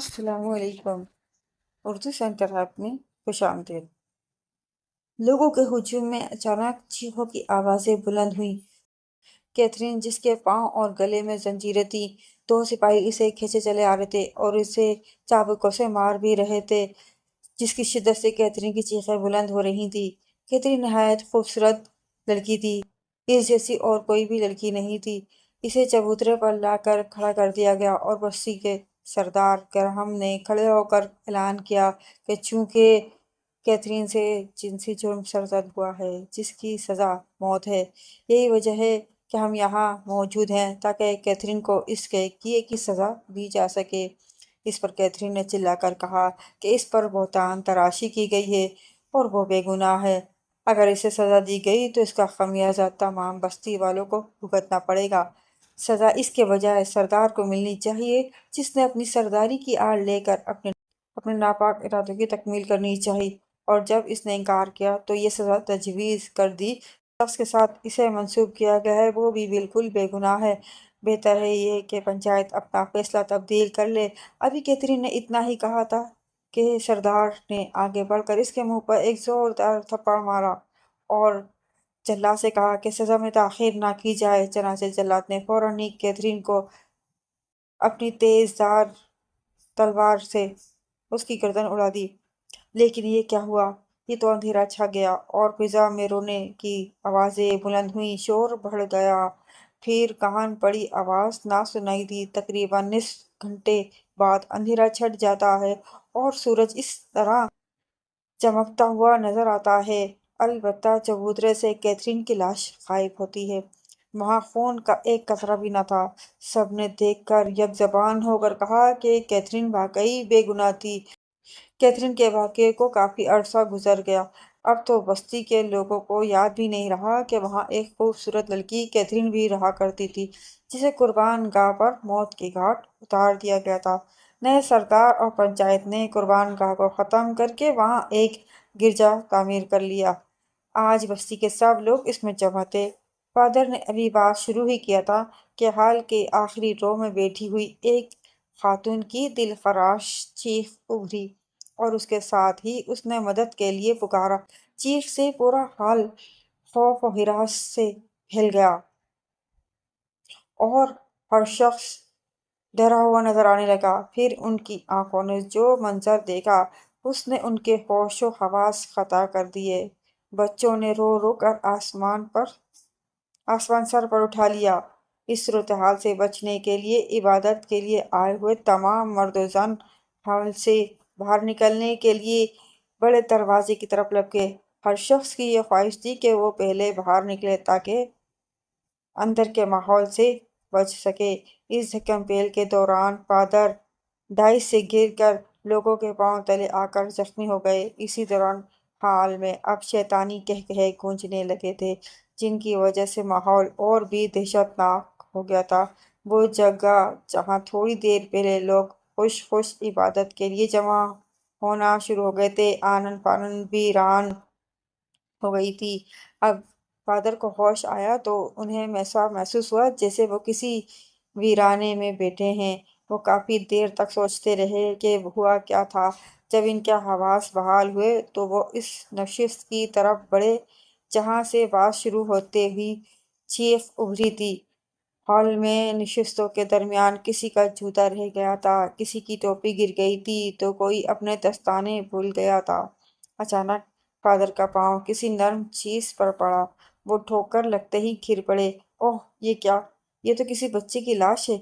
السلام علیکم۔ Urdu centre app میں خوش آمدید۔ لوگوں کے ہجوم میں اچانک چیخوں کی آوازیں بلند ہوئیں۔ کیتھرین، جس کے پاؤں اور گلے میں زنجیریں تھیں، دو سپاہی اسے کھینچے چلے آ رہے تھے اور اسے چابکوں سے مار بھی رہے تھے، جس کی شدت سے کیتھرین کی چیخیں بلند ہو رہی تھیں۔ کیتھرین نہایت خوبصورت لڑکی تھی، اس جیسی اور کوئی بھی لڑکی نہیں تھی۔ اسے چبوترے پر لا کر کھڑا کر دیا گیا اور بستی کے سردار گراہم نے کھڑے ہو کر اعلان کیا کہ چونکہ کیتھرین سے جنسی جرم سرزد ہوا ہے جس کی سزا موت ہے، یہی وجہ ہے کہ ہم یہاں موجود ہیں تاکہ کیتھرین کو اس کے کیے کی سزا دی جا سکے۔ اس پر کیتھرین نے چلا کر کہا کہ اس پر بہتان تراشی کی گئی ہے اور وہ بے گناہ ہے۔ اگر اسے سزا دی گئی تو اس کا خمیازہ تمام بستی والوں کو بھگتنا پڑے گا۔ سزا اس کے بجائے سردار کو ملنی چاہیے، جس نے اپنی سرداری کی آڑ لے کر اپنے ناپاک ارادوں کی تکمیل کرنی چاہیے، اور جب اس نے انکار کیا تو یہ سزا تجویز کر دی۔ جس شخص کے ساتھ اسے منسوب کیا گیا ہے وہ بھی بالکل بے گناہ ہے۔ بہتر ہے یہ کہ پنچایت اپنا فیصلہ تبدیل کر لے۔ ابھی کیتھرین نے اتنا ہی کہا تھا کہ سردار نے آگے بڑھ کر اس کے منہ پر ایک زوردار تھپڑ مارا اور جلاد سے کہا کہ سزا میں تاخیر نہ کی جائے۔ چنانچہ جلاد نے فوراً ہی کیتھرین کو اپنی تیز دھار تلوار سے اس کی گردن اڑا دی۔ لیکن یہ کیا ہوا؟ یہ تو اندھیرا چھا گیا اور فضا میں رونے کی آوازیں بلند ہوئیں، شور بڑھ گیا، پھر کان پڑی آواز نہ سنائی دی۔ تقریباً نصف گھنٹے بعد اندھیرا چھٹ جاتا ہے اور سورج اس طرح چمکتا ہوا نظر آتا ہے، البتہ چبوترے سے کیتھرین کی لاش غائب ہوتی ہے۔ وہاں خون کا ایک قطرہ بھی نہ تھا۔ سب نے دیکھ کر یک زبان ہو کر کہا کہ کیتھرین واقعی بے گناہ تھی۔ کیتھرین کے واقعے کو کافی عرصہ گزر گیا۔ اب تو بستی کے لوگوں کو یاد بھی نہیں رہا کہ وہاں ایک خوبصورت لڑکی کیتھرین بھی رہا کرتی تھی، جسے قربان گاہ پر موت کے گھاٹ اتار دیا گیا تھا۔ نئے سردار اور پنچایت نے قربان گاہ کو ختم کر کے وہاں ایک گرجا تعمیر کر لیا۔ آج بستی کے سب لوگ اس میں جمع تھے۔ فادر نے ابھی بات شروع ہی کیا تھا کہ ہال کے آخری رو میں بیٹھی ہوئی ایک خاتون کی دلخراش چیخ ابھری اور اس کے ساتھ ہی اس نے مدد کے لیے پکارا۔ چیخ سے پورا ہال خوف و ہراس سے پھیل گیا اور ہر شخص ڈرا ہوا نظر آنے لگا۔ پھر ان کی آنکھوں نے جو منظر دیکھا اس نے ان کے ہوش و حواس خطا کر دیے۔ بچوں نے رو رو کر آسمان سر پر اٹھا لیا۔ اس صورتحال سے بچنے کے لیے عبادت کے لیے آئے ہوئے تمام مرد و زن ہال سے باہر نکلنے کے لیے بڑے دروازے کی طرف لپکے۔ ہر شخص کی یہ خواہش تھی کہ وہ پہلے باہر نکلے تاکہ اندر کے ماحول سے بچ سکے۔ اس دھکم پیل کے دوران فادر ڈائس سے گر کر لوگوں کے پاؤں تلے آ کر زخمی ہو گئے۔ اسی دوران ہال میں اب شیطانی قہقہے گونجنے لگے تھے، جن کی وجہ سے ماحول اور بھی دہشت ناک ہو گیا تھا۔ وہ جگہ جہاں تھوڑی دیر پہلے لوگ خوش خوش عبادت کے لیے جمع ہونا شروع ہو گئے تھے، آنن فانن ویران ہو گئی تھی۔ اب فادر کو ہوش آیا تو انہیں ایسا محسوس ہوا جیسے وہ کسی ویرانے میں بیٹھے ہیں۔ وہ کافی دیر تک سوچتے رہے کہ ہوا کیا تھا۔ جب ان کے حواس بحال ہوئے تو وہ اس نشست کی طرف بڑھے جہاں سے بات شروع ہوتے ہی چیخ ابھری تھی۔ ہال میں نشستوں کے درمیان کسی کا جوتا رہ گیا تھا، کسی کی ٹوپی گر گئی تھی تو کوئی اپنے دستانے بھول گیا تھا۔ اچانک فادر کا پاؤں کسی نرم چیز پر پڑا۔ وہ ٹھوکر لگتے ہی گر پڑے۔ اوہ، یہ کیا؟ یہ تو کسی بچے کی لاش ہے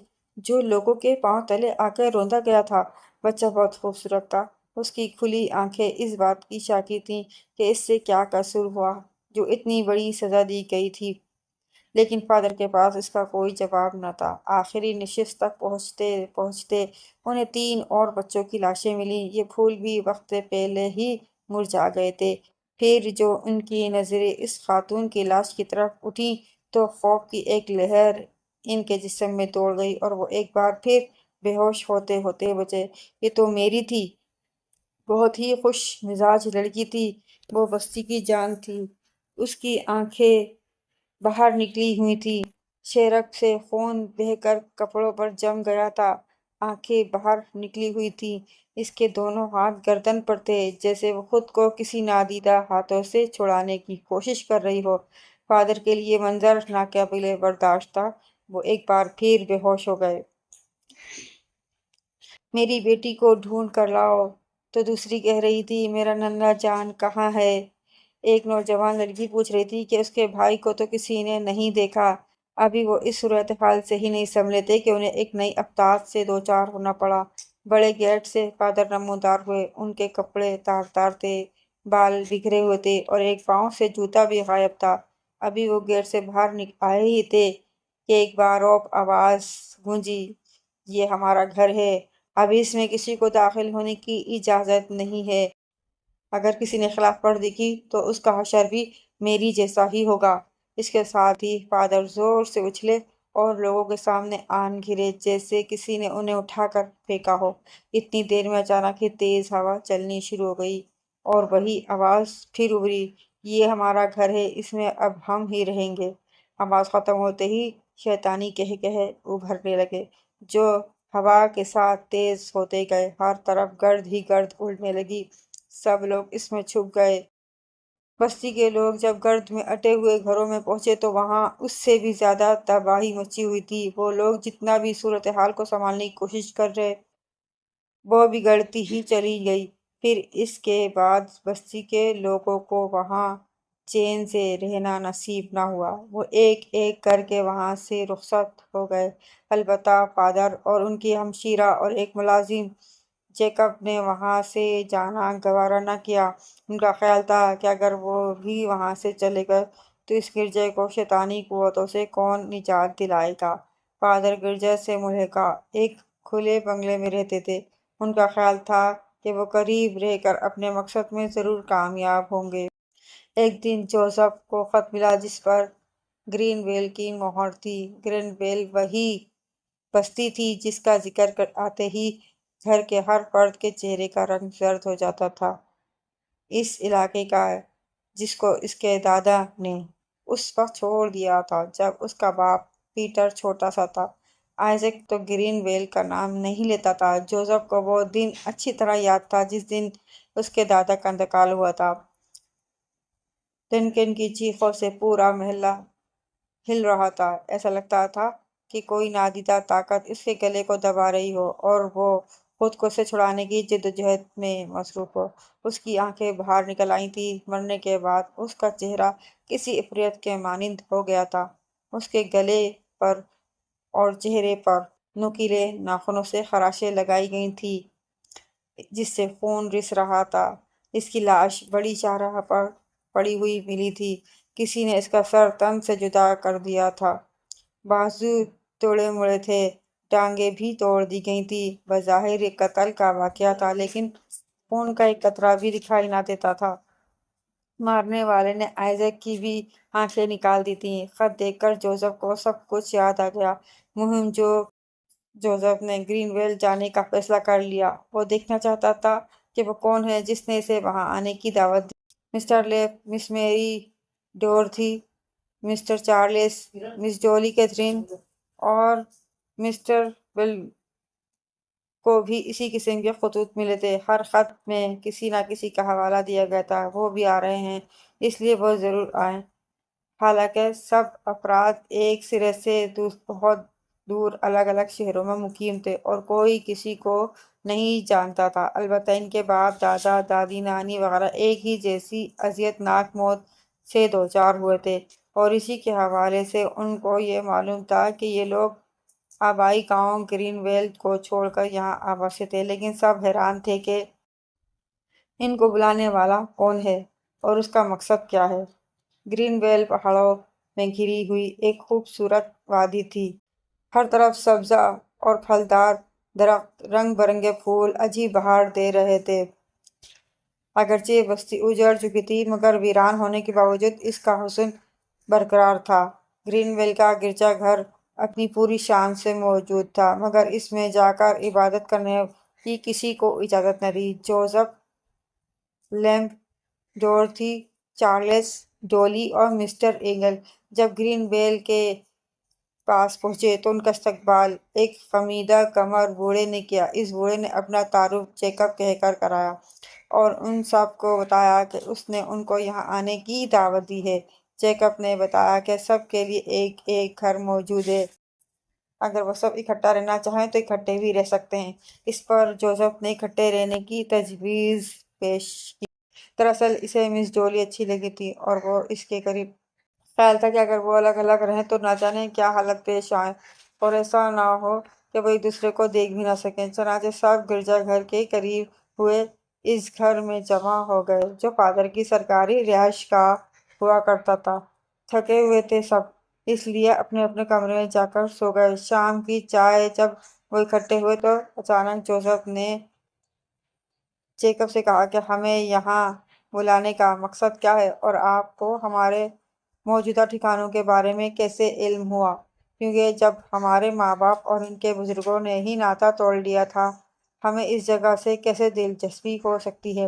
جو لوگوں کے پاؤں تلے آ کر روندا گیا تھا۔ بچہ بہت خوبصورت تھا۔ اس کی کھلی آنکھیں اس بات کی شاکی تھیں کہ اس سے کیا قصور ہوا جو اتنی بڑی سزا دی گئی تھی، لیکن فادر کے پاس اس کا کوئی جواب نہ تھا۔ آخری نشست تک پہنچتے پہنچتے انہیں 3 اور بچوں کی لاشیں ملیں۔ یہ پھول بھی وقت سے پہلے ہی مرجھا گئے تھے۔ پھر جو ان کی نظریں اس خاتون کی لاش کی طرف اٹھیں تو خوف کی ایک لہر ان کے جسم میں دوڑ گئی اور وہ ایک بار پھر بے ہوش ہوتے ہوتے بچے۔ یہ تو میری تھی۔ بہت ہی خوش مزاج لڑکی تھی۔ وہ بستی کی جان تھی۔ اس کی آنکھیں باہر نکلی ہوئی تھیں، شہرک سے خون بہہ کر کپڑوں پر جم گیا تھا۔ آنکھیں باہر نکلی ہوئی تھیں۔ اس کے دونوں ہاتھ گردن پر تھے، جیسے وہ خود کو کسی نادیدہ ہاتھوں سے چھڑانے کی کوشش کر رہی ہو۔ فادر کے لیے منظر ناقابل برداشت تھا۔ وہ ایک بار پھر بے ہوش ہو گئے۔ میری بیٹی کو ڈھونڈ کر لاؤ، تو دوسری کہہ رہی تھی، میرا ننھا جان کہاں ہے؟ ایک نوجوان لڑکی پوچھ رہی تھی کہ اس کے بھائی کو تو کسی نے نہیں دیکھا۔ ابھی وہ اس صورتحال سے ہی نہیں سنبھلے تھے کہ انہیں ایک نئی افتاد سے دوچار ہونا پڑا۔ بڑے گیٹ سے فادر نمودار ہوئے۔ ان کے کپڑے تار تار تھے، بال بکھرے ہوئے تھے اور ایک پاؤں سے جوتا بھی غائب تھا۔ ابھی وہ گیٹ سے باہر آئے ہی تھے کہ ایک باروب آواز گونجی، یہ ہمارا گھر ہے، ابھی اس میں کسی کو داخل ہونے کی اجازت نہیں ہے۔ اگر کسی نے خلاف ورزی کی تو اس کا حشر بھی میری جیسا ہی ہوگا۔ اس کے ساتھ ہی فادر زور سے اچھلے اور لوگوں کے سامنے آن گرے، جیسے کسی نے انہیں اٹھا کر پھینکا ہو۔ اتنی دیر میں اچانک ہی تیز ہوا چلنی شروع ہو گئی اور وہی آواز پھر ابھری، یہ ہمارا گھر ہے، اس میں اب ہم ہی رہیں گے۔ آواز ختم ہوتے ہی شیطانی قہقہے ابھرنے لگے، جو ہوا کے ساتھ تیز ہوتے گئے۔ ہر طرف گرد ہی گرد اڑنے لگی۔ سب لوگ اس میں چھپ گئے۔ بستی کے لوگ جب گرد میں اٹے ہوئے گھروں میں پہنچے تو وہاں اس سے بھی زیادہ تباہی مچی ہوئی تھی۔ وہ لوگ جتنا بھی صورتحال کو سنبھالنے کی کوشش کر رہے، وہ بگڑتی ہی چلی گئی۔ پھر اس کے بعد بستی کے لوگوں کو وہاں چین سے رہنا نصیب نہ ہوا۔ وہ ایک ایک کر کے وہاں سے رخصت ہو گئے۔ البتہ فادر اور ان کی ہمشیرہ اور ایک ملازم جیکب نے وہاں سے جانا گوارا نہ کیا۔ ان کا خیال تھا کہ اگر وہ بھی وہاں سے چلے گئے تو اس گرجے کو شیطانی قوتوں سے کون نجات دلائے گا۔ فادر گرجا سے ملحقہ ایک کھلے بنگلے میں رہتے تھے۔ ان کا خیال تھا کہ وہ قریب رہ کر اپنے مقصد میں ضرور کامیاب ہوں گے۔ ایک دن جوزف کو خط ملا جس پر گرین ویل کی مہر تھی۔ گرین ویل وہی بستی تھی جس کا ذکر آتے ہی گھر کے ہر فرد کے چہرے کا رنگ زرد ہو جاتا تھا۔ اس علاقے کا جس کو اس کے دادا نے اس وقت چھوڑ دیا تھا جب اس کا باپ پیٹر چھوٹا سا تھا۔ آئزیک تو گرین ویل کا نام نہیں لیتا تھا۔ جوزف کو وہ دن اچھی طرح یاد تھا جس دن اس کے دادا کا انتقال ہوا تھا۔ ڈنکن کی چیخوں سے پورا محلہ ہل رہا تھا۔ ایسا لگتا تھا کہ کوئی نادیدہ طاقت اس کے گلے کو دبا رہی ہو اور وہ خود کو سے چھڑانے کی جدوجہد میں مصروف ہو۔ اس کی آنکھیں باہر نکل آئی تھیں۔ مرنے کے بعد اس کا چہرہ کسی عفریت کے مانند ہو گیا تھا۔ اس کے گلے پر اور چہرے پر نوکیلے ناخنوں سے خراشیں لگائی گئی تھیں جس سے خون رس رہا تھا۔ اس کی لاش بڑی چارپائی پر پڑی ہوئی ملی تھی۔ کسی نے اس کا سر تن سے جدا کر دیا تھا۔ بازو توڑے مڑے تھے، ٹانگیں بھی توڑ دی گئی تھیں۔ بظاہر ایک قتل کا واقعہ تھا، لیکن خون کا ایک قطرہ بھی دکھائی نہ دیتا تھا۔ مارنے والے نے آئزیک کی بھی آنکھیں نکال دی تھیں۔ خط دیکھ کر جوزف کو سب کچھ یاد آ گیا۔ مہم جو جوزف نے گرین ویل جانے کا فیصلہ کر لیا۔ وہ دیکھنا چاہتا تھا کہ وہ کون ہے جس نے اسے وہاں آنے کی دعوت دی۔ مسٹر لیپ، مس میری ڈورتھی، مسٹر چارلس، مس جولی کیتھرین اور مسٹر بل کو بھی اسی قسم کے خطوط ملے تھے۔ ہر خط میں کسی نہ کسی کا حوالہ دیا گیا تھا، وہ بھی آ رہے ہیں، اس لیے وہ ضرور آئیں۔ حالانکہ سب افراد ایک سرے سے بہت دور الگ الگ شہروں میں مقیم تھے اور کوئی کسی کو نہیں جانتا تھا۔ البتہ ان کے باپ، دادا، دادی، نانی وغیرہ ایک ہی جیسی اذیت ناک موت سے دوچار ہوئے تھے، اور اسی کے حوالے سے ان کو یہ معلوم تھا کہ یہ لوگ آبائی گاؤں گرین ویل کو چھوڑ کر یہاں آ بسے تھے، لیکن سب حیران تھے کہ ان کو بلانے والا کون ہے اور اس کا مقصد کیا ہے۔ گرین ویل پہاڑوں میں گھری ہوئی ایک خوبصورت وادی تھی۔ ہر طرف سبزہ اور پھلدار درخت، رنگ برنگے پھول عجیب بہار دے رہے تھے۔ اگرچہ بستی اجڑ چکی تھی مگر ویران ہونے کے باوجود اس کا حسن برقرار تھا۔ گرین ویل کا گرجا گھر اپنی پوری شان سے موجود تھا، مگر اس میں جا کر عبادت کرنے کی کسی کو اجازت نہ تھی۔ جوزف، لیمپ، ڈورتھی، چارلس، ڈولی اور مسٹر اینگل جب گرین ویل کے پاس پہنچے تو ان کا استقبال ایک خمیدہ کمر بوڑھے نے کیا۔ اس بوڑھے نے اپنا تعارف جیکب کہہ کر کرایا اور ان سب کو بتایا کہ اس نے ان کو یہاں آنے کی دعوت دی ہے۔ جیکب نے بتایا کہ سب کے لیے ایک ایک گھر موجود ہے، اگر وہ سب اکٹھا رہنا چاہیں تو اکٹھے بھی رہ سکتے ہیں۔ اس پر جوزف نے اکٹھے رہنے کی تجویز پیش کی۔ دراصل اسے مس جولی اچھی لگی تھی اور وہ اس کے قریب خیال تھا کہ اگر وہ الگ الگ رہیں تو نہ جانے کیا حالت پیش آئے اور ایسا نہ ہو کہ وہ ایک دوسرے کو دیکھ بھی نہ سکیں۔ چنانچہ سب گرجا گھر کے قریب ہوئے اس گھر میں جمع ہو گئے جو فادر کی سرکاری رہائش گاہ ہوا کرتا تھا۔ تھکے ہوئے تھے سب، اس لیے اپنے اپنے کمرے میں جا کر سو گئے۔ شام کی چائے جب وہ اکٹھے ہوئے تو اچانک جوزف نے جیکب سے کہا کہ ہمیں یہاں بلانے کا مقصد کیا ہے اور آپ کو ہمارے موجودہ ٹھکانوں کے بارے میں کیسے علم ہوا، کیونکہ جب ہمارے ماں باپ اور ان کے بزرگوں نے ہی ناتا توڑ لیا تھا، ہمیں اس جگہ سے کیسے دلچسپی ہو سکتی ہے؟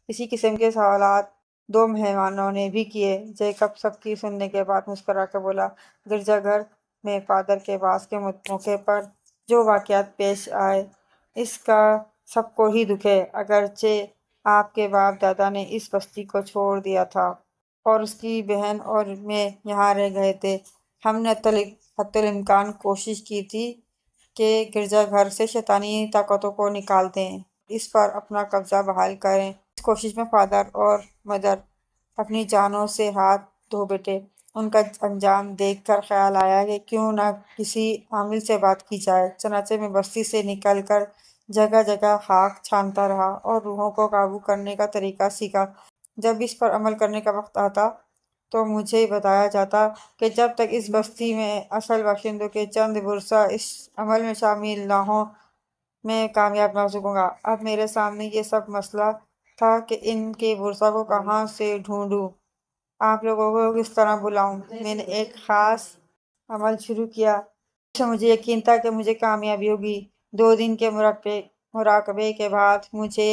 اسی قسم کے سوالات دو مہمانوں نے بھی کیے۔ جیکب سب کی سننے کے بعد مسکرا کر بولا، گرجا گھر میں فادر کے بعث کے موقع پر جو واقعات پیش آئے اس کا سب کو ہی دکھ ہے۔ اگرچہ آپ کے باپ دادا نے اس بستی کو چھوڑ دیا تھا اور اس کی بہن اور میں یہاں رہ گئے تھے، ہم نے حتی الامکان کوشش کی تھی کہ گرجا گھر سے شیطانی طاقتوں کو نکال دیں، اس پر اپنا قبضہ بحال کریں۔ اس کوشش میں فادر اور مدر اپنی جانوں سے ہاتھ دھو بیٹھے۔ ان کا انجام دیکھ کر خیال آیا کہ کیوں نہ کسی عامل سے بات کی جائے۔ چنانچہ میں بستی سے نکل کر جگہ جگہ خاک چھانتا رہا اور روحوں کو قابو کرنے کا طریقہ سیکھا۔ جب اس پر عمل کرنے کا وقت آتا تو مجھے بتایا جاتا کہ جب تک اس بستی میں اصل باشندوں کے چند ورثہ اس عمل میں شامل نہ ہوں میں کامیاب نہ ہو سکوں گا۔ اب میرے سامنے یہ سب مسئلہ تھا کہ ان کے ورثہ کو کہاں سے ڈھونڈوں، آپ لوگوں کو کس طرح بلاؤں۔ میں نے ایک خاص عمل شروع کیا جس سے مجھے یقین تھا کہ مجھے کامیابی ہوگی۔ 2 دن کے مراقبے کے بعد مجھے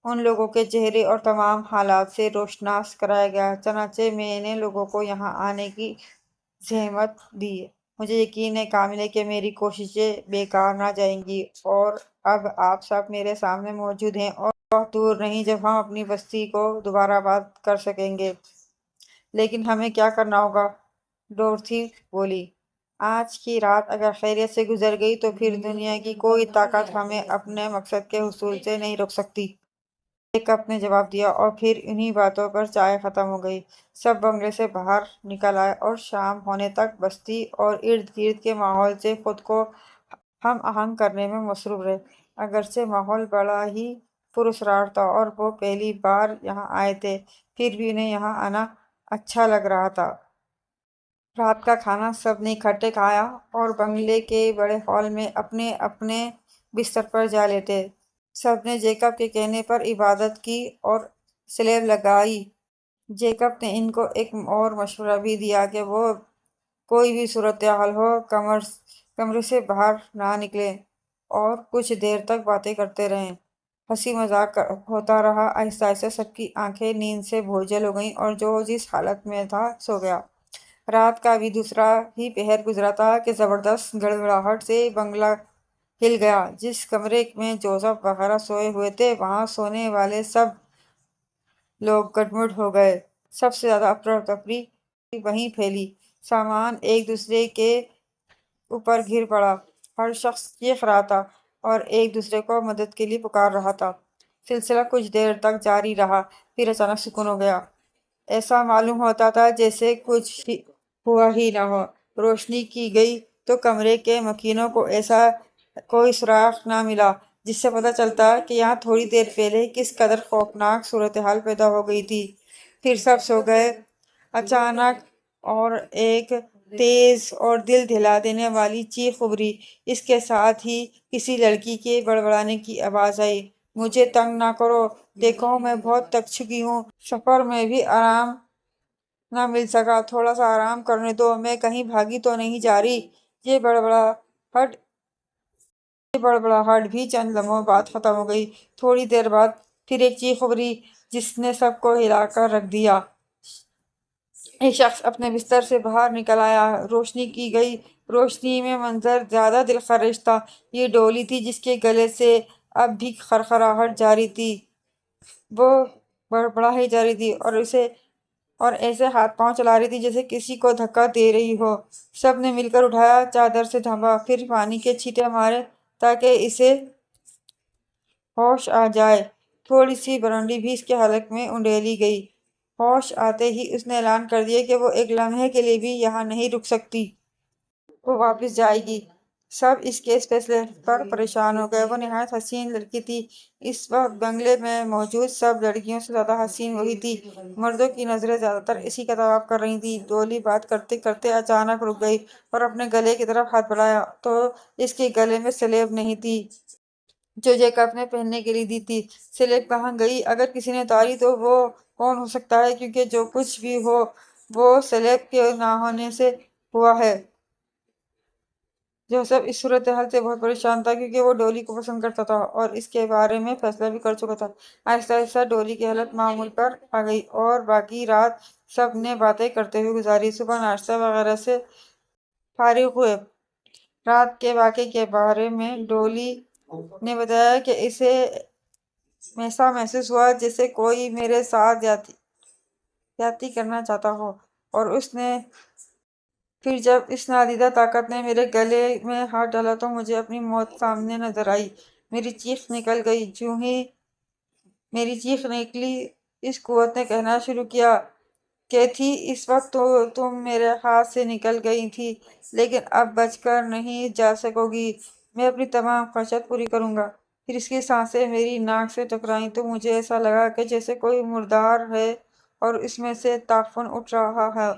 ان لوگوں کے چہرے اور تمام حالات سے روشناس کرایا گیا۔ چنانچہ میں نے لوگوں کو یہاں آنے کی زحمت دی۔ مجھے یقین کامل ہے کہ میری کوششیں بیکار نہ جائیں گی اور اب آپ سب میرے سامنے موجود ہیں اور وقت دور نہیں جب ہم اپنی بستی کو دوبارہ آباد کر سکیں گے۔ لیکن ہمیں کیا کرنا ہوگا؟ ڈورتھی بولی، آج کی رات اگر خیریت سے گزر گئی تو پھر دنیا کی کوئی طاقت ہمیں اپنے مقصد کے حصول سے نہیں روک سکتی۔ جیکب نے جواب دیا اور پھر انہی باتوں پر چائے ختم ہو گئی۔ سب بنگلے سے باہر نکل آئے اور شام ہونے تک بستی اور ارد گرد کے ماحول سے خود کو ہم آہنگ کرنے میں مصروف رہے۔ اگرچہ ماحول بڑا ہی پراسرار تھا اور وہ پہلی بار یہاں آئے تھے، پھر بھی انہیں یہاں آنا اچھا لگ رہا تھا۔ رات کا کھانا سب نے اکٹھے کھایا اور بنگلے کے بڑے ہال میں اپنے اپنے بستر پر جا لیٹے۔ سب نے جیکب کے کہنے پر عبادت کی اور سلیب لگائی۔ جیکب نے ان کو ایک اور مشورہ بھی دیا کہ وہ کوئی بھی صورتحال ہو کمرے سے باہر نہ نکلیں اور کچھ دیر تک باتیں کرتے رہیں۔ ہنسی مذاق ہوتا رہا۔ آہستہ آہستہ سب کی آنکھیں نیند سے بوجھل ہو گئیں اور جو جس حالت میں تھا سو گیا۔ رات کا ابھی دوسرا ہی پہر گزرا تھا کہ زبردست گڑگڑاہٹ سے بنگلہ ہل گیا۔ جس کمرے میں جوزف وغیرہ سوئے ہوئے تھے وہاں سونے والے سب لوگ گڈمڈ ہو گئے۔ سب سے زیادہ افراتفری وہیں پھیلی۔ سامان ایک دوسرے کے اوپر گر پڑا، ہر شخص چیخ رہا تھا اور ایک دوسرے کو مدد کے لیے پکار رہا تھا۔ سلسلہ کچھ دیر تک جاری رہا، پھر اچانک سکون ہو گیا۔ ایسا معلوم ہوتا تھا جیسے کچھ ہوا ہی نہ ہو۔ روشنی کی گئی تو کمرے کے مکینوں کو ایسا کوئی سراغ نہ ملا جس سے پتہ چلتا کہ یہاں تھوڑی دیر پہلے کس قدر خوفناک صورتحال پیدا ہو گئی تھی۔ پھر سب سو گئے۔ اچانک اور ایک تیز اور دل دہلا دینے والی چیخ ابھری۔ اس کے ساتھ ہی کسی لڑکی کے بڑبڑانے کی آواز آئی، مجھے تنگ نہ کرو، دیکھو میں بہت تھک چکی ہوں، سفر میں بھی آرام نہ مل سکا، تھوڑا سا آرام کرنے دو، میں کہیں بھاگی تو نہیں جا رہی۔ یہ بڑبڑاہٹ بھی چند لمحوں بعد ختم ہو گئی۔ تھوڑی دیر بعد پھر ایک چیخ ابھری جس نے سب کو ہلا کر رکھ دیا۔ ایک شخص اپنے بستر سے باہر نکل آیا۔ روشنی کی گئی روشنی میں منظر زیادہ دلخراش تھا۔ یہ ڈولی تھی جس کے گلے سے اب بھی خرخراہٹ جاری تھی، وہ بڑھائی جا رہی تھی اور ایسے ہاتھ پاؤں چلا رہی تھی جیسے کسی کو دھکا دے رہی ہو۔ سب نے مل کر اٹھایا، چادر سے ڈھانپا، پھر پانی کے چھینٹے مارے تاکہ اسے ہوش آ جائے۔ تھوڑی سی برونڈی بھی اس کے حلق میں انڈیلی گئی۔ ہوش آتے ہی اس نے اعلان کر دیا کہ وہ ایک لمحے کے لیے بھی یہاں نہیں رک سکتی، وہ واپس جائے گی۔ سب اس کے اس فیصلے پر پریشان ہو گئے۔ وہ نہایت حسین لڑکی تھی۔ اس وقت بنگلے میں موجود سب لڑکیوں سے زیادہ حسین وہی تھی۔ مردوں کی نظریں زیادہ تر اسی کا طواف کر رہی تھیں۔ ڈولی بات کرتے کرتے اچانک رک گئی اور اپنے گلے کی طرف ہاتھ بڑھایا تو اس کے گلے میں سلیب نہیں تھی جو جیکب نے پہننے کے لیے دی تھی۔ سلیب کہاں گئی؟ اگر کسی نے اتاری تو وہ کون ہو سکتا ہے، کیونکہ جو کچھ بھی ہو وہ سلیب کے نہ ہونے سے ہوا ہے۔ جوزف اس صورتحال سے بہت پریشان تھا کیونکہ وہ ڈولی کو پسند کرتا تھا اور اس کے بارے میں فیصلہ بھی کر چکا تھا۔ آہستہ آہستہ ڈولی کی حالت معمول پر آ گئی اور باقی رات سب نے باتیں کرتے ہوئے گزاری۔ صبح ناشتہ وغیرہ سے فارغ ہوئے۔ رات کے واقعے کے بارے میں ڈولی نے بتایا کہ اسے ایسا محسوس ہوا جیسے کوئی میرے ساتھ زیادتی کرنا چاہتا ہو، اور اس نے پھر جب اس نادیدہ طاقت نے میرے گلے میں ہاتھ ڈالا تو مجھے اپنی موت سامنے نظر آئی۔ میری چیخ نکل گئی۔ جوں ہی میری چیخ نکلی، اس قوت نے کہنا شروع کیا، کیتھی، اس وقت تو تم میرے ہاتھ سے نکل گئی تھی، لیکن اب بچ کر نہیں جا سکو گی۔ میں اپنی تمام خواہشات پوری کروں گا۔ پھر اس کی سانسیں میری ناک سے ٹکرائیں تو مجھے ایسا لگا کہ جیسے کوئی مردار ہے اور اس میں سے تعفن اٹھ رہا ہے۔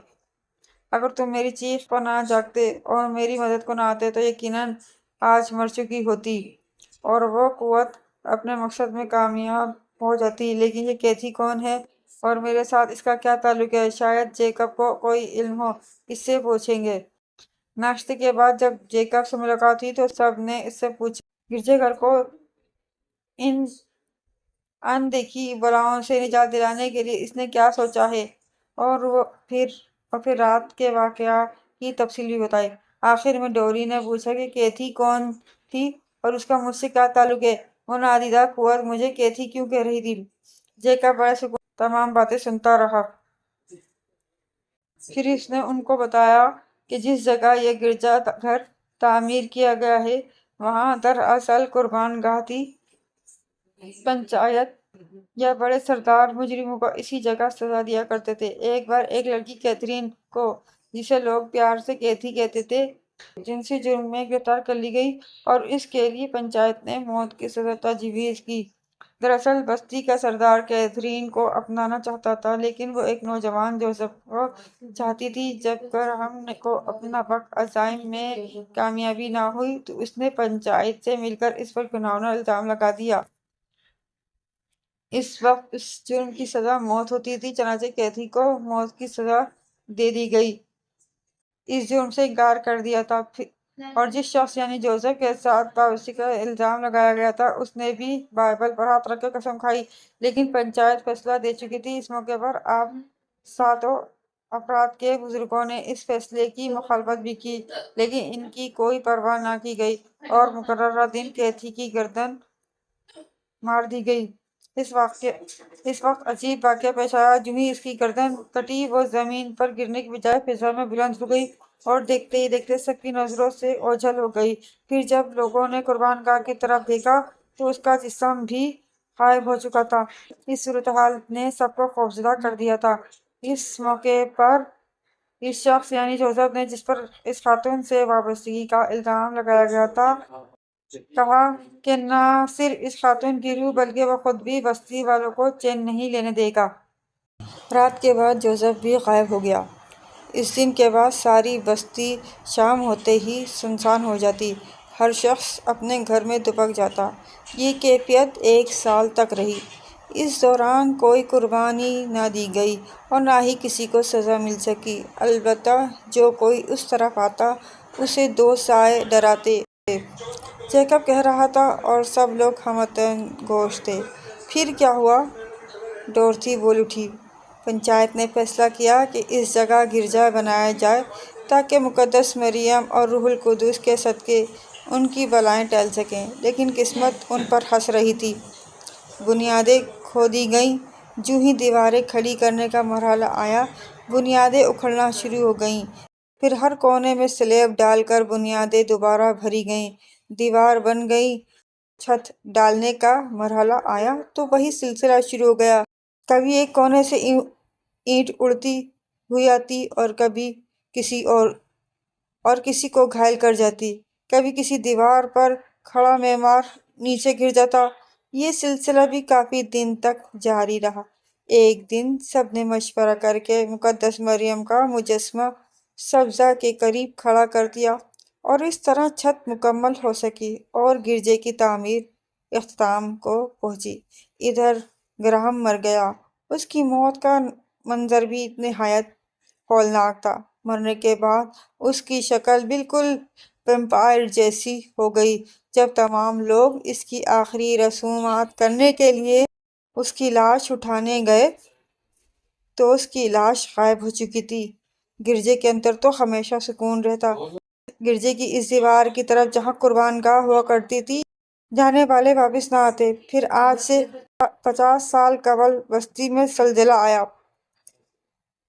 اگر تم میری چیخ پر نہ جاگتے اور میری مدد کو نہ آتے تو یقیناً آج مر چکی ہوتی اور وہ قوت اپنے مقصد میں کامیاب ہو جاتی۔ لیکن یہ کیتھی کون ہے اور میرے ساتھ اس کا کیا تعلق ہے؟ شاید جیکب کو کوئی علم ہو، اس سے پوچھیں گے۔ ناشتے کے بعد جب جیکب سے ملاقات ہوئی تو سب نے اس سے پوچھا گرجا گھر کو ان اندیکھی بلاؤں سے نجات دلانے کے لیے اس نے کیا سوچا ہے، اور پھر رات کے واقعہ کی تفصیل بھی بتائی۔ آخر میں ڈولی نے پوچھا کہ کیتھی کون تھی اور اس کا مجھ سے کیا تعلق ہے؟ وہ نادیدہ قوت مجھے کیتھی کیوں کہہ رہی تھی؟ جیکب بڑے سکون سے تمام باتیں سنتا رہا۔ پھر اس نے ان کو بتایا کہ جس جگہ یہ گرجا گھر تعمیر کیا گیا ہے وہاں دراصل قربان گاہ تھی۔ پنچایت یا بڑے سردار مجرموں کو اسی جگہ سزا دیا کرتے تھے۔ ایک بار ایک لڑکی کیتھرین کو، جسے لوگ پیار سے کیتھی کہتے تھے، جنسی جرم میں گرفتار کر لی گئی اور اس کے لیے پنچایت نے موت کی سزا تجویز کی۔ دراصل بستی کا سردار کیتھرین کو اپنانا چاہتا تھا، لیکن وہ ایک نوجوان جوزف کو چاہتی تھی۔ جب گراہم کو اپنا بخت آزمائش میں کامیابی نہ ہوئی تو اس نے پنچایت سے مل کر اس پر گھناؤنا الزام لگا دیا۔ اس وقت اس جرم کی سزا موت ہوتی تھی، چنانچہ کیتھی کو موت کی سزا دے دی گئی۔ اس جرم سے انکار کر دیا تھا اور جس شخص یعنی جوزف کے ساتھ باورچی کا الزام لگایا گیا تھا اس نے بھی بائبل پر ہاتھ رکھ کر قسم کھائی، لیکن پنچایت فیصلہ دے چکی تھی۔ اس موقع پر عام ساتوں افراد کے بزرگوں نے اس فیصلے کی مخالفت بھی کی، لیکن ان کی کوئی پرواہ نہ کی گئی اور مقررہ دن کیتھی کی گردن مار دی گئی۔ اس وقت عجیب واقعہ پیش آیا۔ جوں ہی اس کی گردن کٹی وہ زمین پر گرنے کی بجائے فضا میں بلند ہو گئی اور دیکھتے ہی دیکھتے سب کی نظروں سے اوجھل ہو گئی۔ پھر جب لوگوں نے قربان گاہ کی طرف دیکھا تو اس کا جسم بھی غائب ہو چکا تھا۔ اس صورتحال نے سب کو خوفزدہ کر دیا تھا۔ اس موقع پر اس شخص یعنی جوزف نے، جس پر اس خاتون سے وابستگی کا الزام لگایا گیا تھا، کہا کہ نہ صرف اس خاتون کی روح بلکہ وہ خود بھی بستی والوں کو چین نہیں لینے دے گا۔ رات کے بعد جوزف بھی غائب ہو گیا۔ اس دن کے بعد ساری بستی شام ہوتے ہی سنسان ہو جاتی، ہر شخص اپنے گھر میں دبک جاتا۔ یہ کیفیت 1 سال تک رہی۔ اس دوران کوئی قربانی نہ دی گئی اور نہ ہی کسی کو سزا مل سکی۔ البتہ جو کوئی اس طرف آتا اسے 2 سائے ڈراتے۔ جیکب کہہ رہا تھا اور سب لوگ ہمتن گوش تھے۔ پھر کیا ہوا؟ ڈورتھی بول اٹھی۔ پنچایت نے فیصلہ کیا کہ اس جگہ گرجا بنایا جائے۔ تاکہ مقدس مریم اور روح القدس کے صدقے ان کی بلائیں ٹل سکیں، لیکن قسمت ان پر ہنس رہی تھی۔ بنیادیں کھودی گئیں۔ جو ہی دیواریں کھڑی کرنے کا مرحلہ آیا، بنیادیں اکھڑنا شروع ہو گئیں۔ پھر ہر کونے میں سلیب ڈال کر بنیادیں دوبارہ بھری گئیں، دیوار بن گئی۔ چھت ڈالنے کا مرحلہ آیا تو وہی سلسلہ شروع ہو گیا۔ کبھی ایک کونے سے اینٹ اڑتی ہوئی آتی اور کبھی کسی کو گھائل کر جاتی، کبھی کسی دیوار پر کھڑا معمار نیچے گر جاتا۔ یہ سلسلہ بھی کافی دن تک جاری رہا۔ ایک دن سب نے مشورہ کر کے مقدس مریم کا مجسمہ سبزہ کے قریب کھڑا کر دیا، اور اس طرح چھت مکمل ہو سکی اور گرجے کی تعمیر اختتام کو پہنچی۔ ادھر گراہم مر گیا۔ اس کی موت کا منظر بھی نہایت ہولناک تھا۔ مرنے کے بعد اس کی شکل بالکل ویمپائر جیسی ہو گئی۔ جب تمام لوگ اس کی آخری رسومات کرنے کے لیے اس کی لاش اٹھانے گئے تو اس کی لاش غائب ہو چکی تھی۔ گرجے کے اندر تو ہمیشہ سکون رہتا۔ گرجے کی اس دیوار کی طرف جہاں قربان گاہ ہوا کرتی تھی، جانے والے واپس نہ آتے۔ پھر آج سے 50 سال قبل بستی میں زلزلہ آیا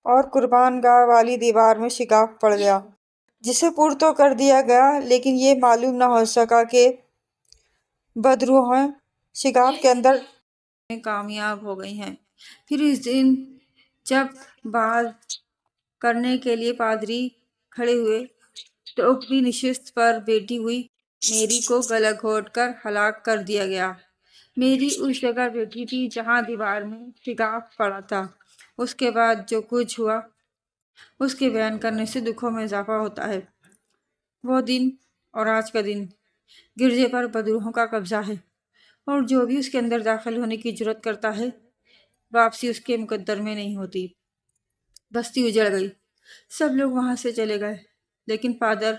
اور قربان گاہ والی دیوار میں شگاف پڑ گیا، جسے پر تو کر دیا گیا، لیکن یہ معلوم نہ ہو سکا کہ بدروحیں شگاف کے اندر میں کامیاب ہو گئی ہیں۔ پھر اس دن جب باز کرنے کے لیے پادری کھڑے ہوئے تو اوپری نشست پر بیٹھی ہوئی میری کو گلا گھونٹ کر ہلاک کر دیا گیا۔ میری اس جگہ بیٹھی تھی جہاں دیوار میں شگاف پڑا تھا۔ اس کے بعد جو کچھ ہوا اس کے بیان کرنے سے دکھوں میں اضافہ ہوتا ہے۔ وہ دن اور آج کا دن گرجے پر بدروحوں کا قبضہ ہے، اور جو بھی اس کے اندر داخل ہونے کی جرات کرتا ہے، واپسی اس کے مقدر میں نہیں ہوتی۔ بستی اجڑ گئی، سب لوگ وہاں سے چلے گئے، لیکن پادر،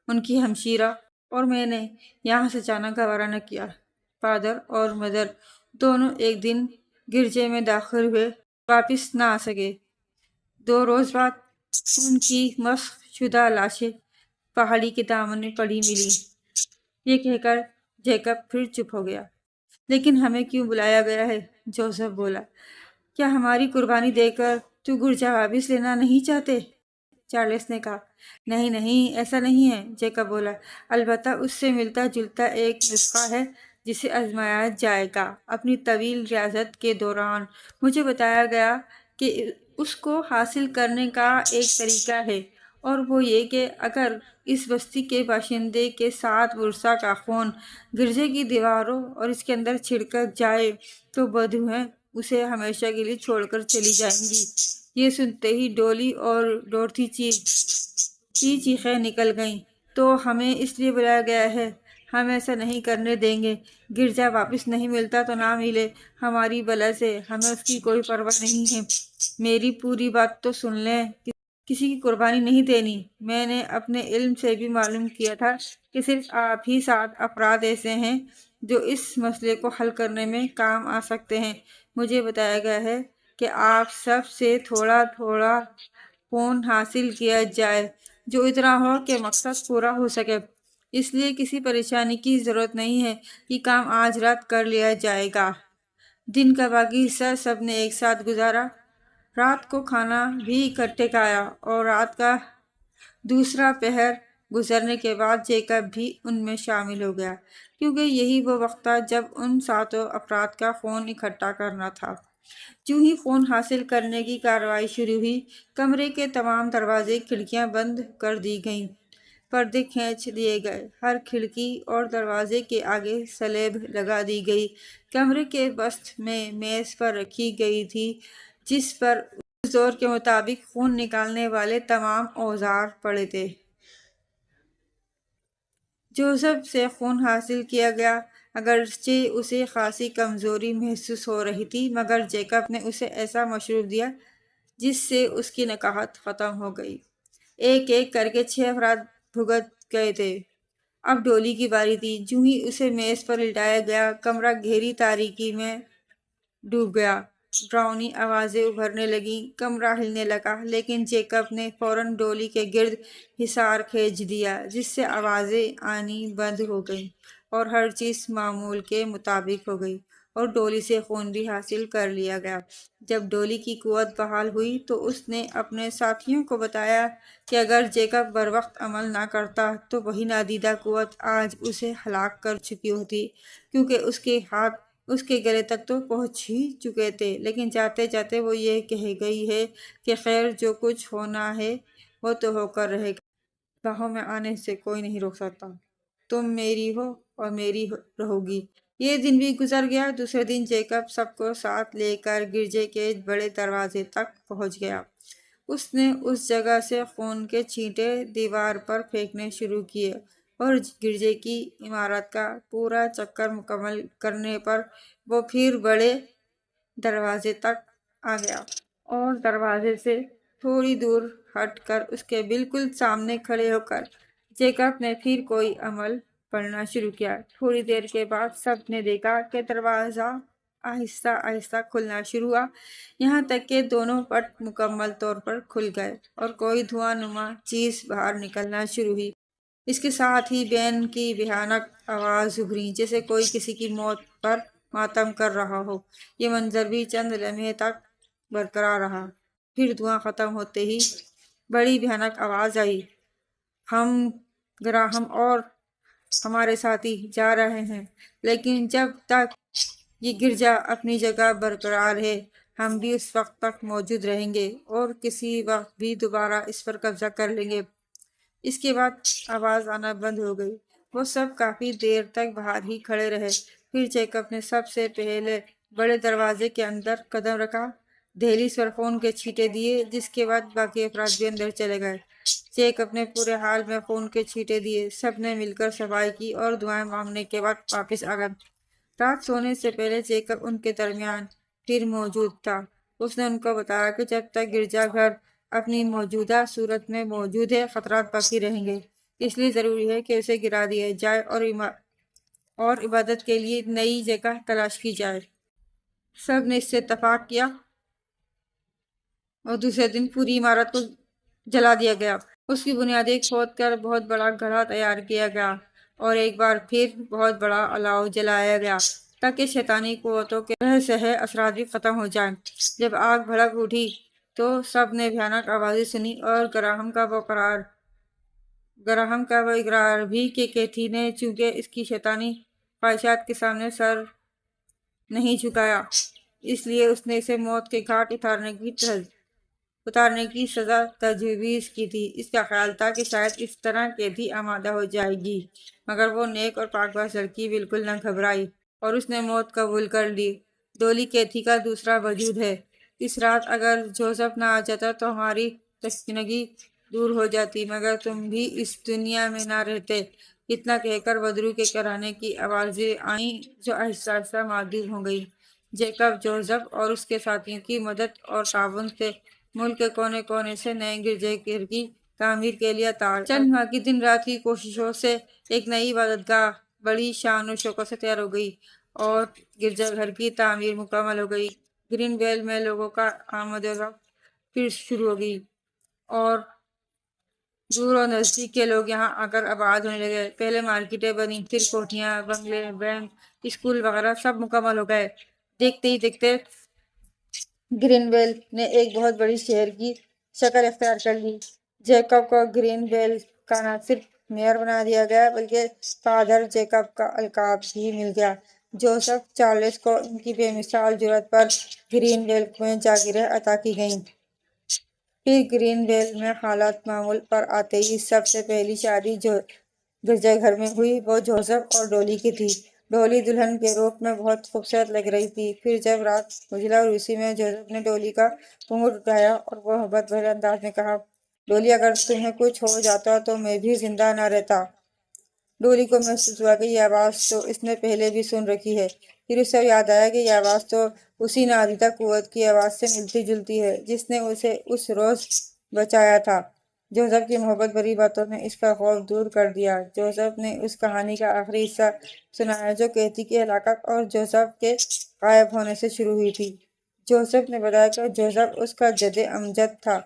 ان کی ہمشیرہ اور میں نے یہاں سے جانا گوارا نہ کیا۔ پادر اور مدر دونوں ایک دن گرجے میں داخل ہوئے، واپس نہ آ سکے۔ 2 روز بعد ان کی مسخ شدہ لاشیں پہاڑی کے دامن میں پڑی ملی۔ یہ کہہ کر جیکب پھر چپ ہو گیا۔ لیکن ہمیں کیوں بلایا گیا ہے؟ جوزف بولا۔ کیا ہماری قربانی دے کر تو گرجا واپس لینا نہیں چاہتے؟ چارلس نے کہا۔ نہیں نہیں، ایسا نہیں ہے، جیکب بولا۔ البتہ اس سے ملتا جلتا ایک نسخہ ہے جسے آزمایا جائے گا۔ اپنی طویل ریاضت کے دوران مجھے بتایا گیا کہ اس کو حاصل کرنے کا ایک طریقہ ہے، اور وہ یہ کہ اگر اس بستی کے باشندے کے 7 ورثاء کا خون گرجے کی دیواروں اور اس کے اندر چھڑک جائے تو بدروحیں اسے ہمیشہ کے لیے چھوڑ کر چلی جائیں گی۔ یہ سنتے ہی ڈولی اور ڈورتھی کی چیخیں نکل گئیں۔ تو ہمیں اس لیے بلایا گیا ہے، ہم ایسا نہیں کرنے دیں گے۔ گرجا واپس نہیں ملتا تو نہ ملے، ہماری بلا سے، ہمیں اس کی کوئی پرواہ نہیں ہے۔ میری پوری بات تو سن لیں۔ کسی کی قربانی نہیں دینی۔ میں نے اپنے علم سے بھی معلوم کیا تھا کہ صرف آپ ہی 7 افراد ایسے ہیں جو اس مسئلے کو حل کرنے میں کام آ سکتے ہیں۔ مجھے بتایا گیا ہے کہ آپ سب سے تھوڑا تھوڑا خون حاصل کیا جائے، جو اتنا ہو کہ مقصد پورا ہو سکے۔ اس لیے کسی پریشانی کی ضرورت نہیں ہے، یہ کام آج رات کر لیا جائے گا۔ دن کا باقی حصہ سب نے ایک ساتھ گزارا، رات کو کھانا بھی اکٹھے کھایا، اور رات کا دوسرا پہر گزرنے کے بعد جیکب بھی ان میں شامل ہو گیا، کیونکہ یہی وہ وقت تھا جب ان 7 افراد کا خون اکٹھا کرنا تھا۔ جو ہی خون حاصل کرنے کی کارروائی شروع ہوئی، کمرے کے تمام دروازے کھڑکیاں بند کر دی گئیں، پردے کھینچ دیے گئے، ہر کھڑکی اور دروازے کے آگے سلیب لگا دی گئی۔ کمرے کے وسط میں میز پر رکھی گئی تھی جس پر اس دور کے مطابق خون نکالنے والے تمام اوزار پڑے تھے۔ جوزف سے خون حاصل کیا گیا، اگرچہ اسے خاصی کمزوری محسوس ہو رہی تھی، مگر جیکب نے اسے ایسا مشروب دیا جس سے اس کی نکاہت ختم ہو گئی۔ ایک ایک کر کے 6 افراد بھگت گئے تھے۔ اب ڈولی کی باری تھی۔ جو ہی اسے میز پر لٹایا گیا، کمرہ گہری تاریکی میں ڈوب گیا۔ ڈراؤنی آوازیں ابھرنے لگیں، کمرہ ہلنے لگا، لیکن جیکب نے فوراً ڈولی کے گرد حصار کھینچ دیا، جس سے آوازیں آنی بند ہو گئیں اور ہر چیز معمول کے مطابق ہو گئی، اور ڈولی سے خون بھی حاصل کر لیا گیا۔ جب ڈولی کی قوت بحال ہوئی تو اس نے اپنے ساتھیوں کو بتایا کہ اگر جیکب بروقت عمل نہ کرتا تو وہی نادیدہ قوت آج اسے ہلاک کر چکی ہوتی، کیونکہ اس کے ہاتھ اس کے گلے تک تو پہنچ ہی چکے تھے۔ لیکن جاتے جاتے وہ یہ کہہ گئی ہے کہ خیر، جو کچھ ہونا ہے وہ تو ہو کر رہے گا، راہوں میں آنے سے کوئی نہیں روک سکتا، تم میری ہو اور میری رہو گی۔ یہ دن بھی گزر گیا۔ دوسرے دن جیکب سب کو ساتھ لے کر گرجے کے بڑے دروازے تک پہنچ گیا۔ اس نے اس جگہ سے خون کے چھینٹے دیوار پر پھینکنے شروع کیے، اور گرجے کی عمارت کا پورا چکر مکمل کرنے پر وہ پھر بڑے دروازے تک آ گیا، اور دروازے سے تھوڑی دور ہٹ کر اس کے بالکل سامنے کھڑے ہو کر جیکب نے پھر کوئی عمل پڑھنا شروع کیا۔ تھوڑی دیر کے بعد سب نے دیکھا کہ دروازہ آہستہ آہستہ کھلنا شروع ہوا، یہاں تک کہ دونوں پٹ مکمل طور پر کھل گئے اور کوئی دھواں نما چیز باہر نکلنا شروع ہوئی۔ اس کے ساتھ ہی بین کی بھیانک آواز ابھری، جیسے کوئی کسی کی موت پر ماتم کر رہا ہو۔ یہ منظر بھی چند لمحے تک برقرار رہا، پھر دھواں ختم ہوتے ہی بڑی بھیانک آواز آئی، ہم گراہم اور ہمارے ساتھی جا رہے ہیں، لیکن جب تک یہ گرجا اپنی جگہ برقرار ہے ہم بھی اس وقت تک موجود رہیں گے اور کسی وقت بھی دوبارہ اس پر قبضہ کر لیں گے۔ اس کے بعد آواز آنا بند ہو گئی۔ وہ سب کافی دیر تک باہر ہی کھڑے رہے، پھر جیکب نے سب سے پہلے بڑے دروازے کے اندر قدم رکھا، دہلیز پر خون کے چھینٹے دیے، جس کے بعد باقی افراد بھی اندر چلے گئے۔ جیکب نے پورے حال میں خون کے چھینٹے دیے، سب نے مل کر صفائی کی اور دعائیں مانگنے کے بعد واپس آ گئے۔ رات سونے سے پہلے جیکب ان کے درمیان پھر موجود تھا۔ اس نے ان کو بتایا کہ جب تک گرجا گھر اپنی موجودہ صورت میں موجود ہے خطرات باقی رہیں گے، اس لیے ضروری ہے کہ اسے گرا دیا جائے اور عبادت کے لیے نئی جگہ تلاش کی جائے۔ سب نے اس سے اتفاق کیا اور دوسرے دن پوری عمارت کو جلا دیا گیا۔ اس کی بنیادیں کھود کر بہت بڑا گڑھا تیار کیا گیا اور ایک بار پھر بہت بڑا الاؤ جلایا گیا تاکہ شیطانی قوتوں کے رہ سہے اثرات بھی ختم ہو جائیں۔ جب آگ بھڑک اٹھی تو سب نے بھیانک آوازیں سنی اور گراہم کا وہ اقرار بھی کہ کیتھی نے چونکہ اس کی شیطانی خواہشات کے سامنے سر نہیں جھکایا، اس لیے اس نے اسے موت کے گھاٹ اتارنے کی سزا تجویز کی تھی۔ اس کا خیال تھا کہ شاید اس طرح کیتھی آمادہ ہو جائے گی، مگر وہ نیک اور پاک باز لڑکی بالکل نہ گھبرائی اور اس نے موت قبول کر لی۔ ڈولی کیتھی کا دوسرا وجود ہے۔ اس رات اگر جوزف نہ آ جاتا تو ہماری تشنگی دور ہو جاتی، مگر تم بھی اس دنیا میں نہ رہتے۔ اتنا کہہ کر بدرو کے کرانے کی آوازیں آئیں جو آہستہ آہستہ معدوم ہو گئیں۔ جیکب جوزف اور اس کے ساتھیوں کی مدد اور تعاون سے ملک کے کونے کونے سے نئے گرجے گھر کی تعمیر کے لیے چند ماہ کی دن رات کی کوششوں سے ایک نئی عبادت گاہ بڑی شان و شوکت سے تیار ہو گئی اور گرجا گھر کی تعمیر مکمل ہو گئی۔ گرین ویل میں لوگوں کا آمد و رفت پھر شروع ہو گئی اور دور و نزدیک کے لوگ یہاں آ کر آباد ہونے لگے۔ پہلے مارکیٹیں بنی، پھر کوٹھیاں، بنگلے، بینک، اسکول وغیرہ سب مکمل ہو گئے۔ دیکھتے ہی دیکھتے گرین ویل نے ایک بہت بڑی شہر کی شکل اختیار کر لی۔ جیکب کو گرین ویل کا نہ صرف میئر بنا دیا گیا بلکہ فادر جیکب کا القاب بھی مل گیا۔ جوزف چارلس کو ان کی بے مثال جرأت پر گرین ویل میں جاگیریں عطا کی گئیں۔ پھر گرین ویل میں حالات معمول پر آتے ہی سب سے پہلی شادی جو گرجا گھر میں ہوئی وہ جوزف اور ڈولی کی تھی۔ ڈولی دلہن کے روپ میں بہت خوبصورت لگ رہی تھی۔ پھر جب رات گزری اور اسی میں جوزف نے ڈولی کا گھونگھٹ اٹھایا اور محبت بھرے انداز میں کہا، ڈولی، اگر تمہیں کچھ ہو جاتا تو میں بھی زندہ نہ رہتا۔ ڈولی کو محسوس ہوا کہ یہ آواز تو اس نے پہلے بھی سن رکھی ہے۔ پھر اسے یاد آیا کہ یہ آواز تو اسی نادیدہ قوت کی آواز سے ملتی جلتی ہے جس نے اسے اس روز بچایا تھا۔ جوزف کی محبت بھری باتوں نے اس کا خوف دور کر دیا۔ جوزف نے اس کہانی کا آخری حصہ سنایا جو کیتھی کی ہلاکت اور جوزف کے غائب ہونے سے شروع ہوئی تھی۔ جوزف نے بتایا کہ جوزف اس کا جد امجد تھا۔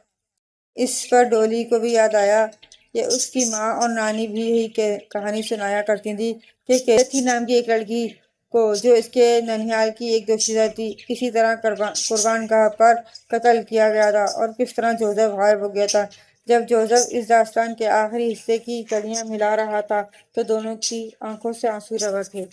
اس پر ڈولی کو بھی یاد آیا کہ اس کی ماں اور نانی بھی یہی کہانی سنایا کرتی تھی کہ کیتھی نام کی ایک لڑکی کو، جو اس کے ننھیال کی ایک دوشیزہ تھی، کسی طرح قربان گاہ پر قتل کیا گیا تھا، اور کس طرح جوزف غائب ہو گیا تھا۔ جب جوزف اس داستان کے آخری حصے کی کڑیاں ملا رہا تھا تو دونوں کی آنکھوں سے آنسو روا تھے۔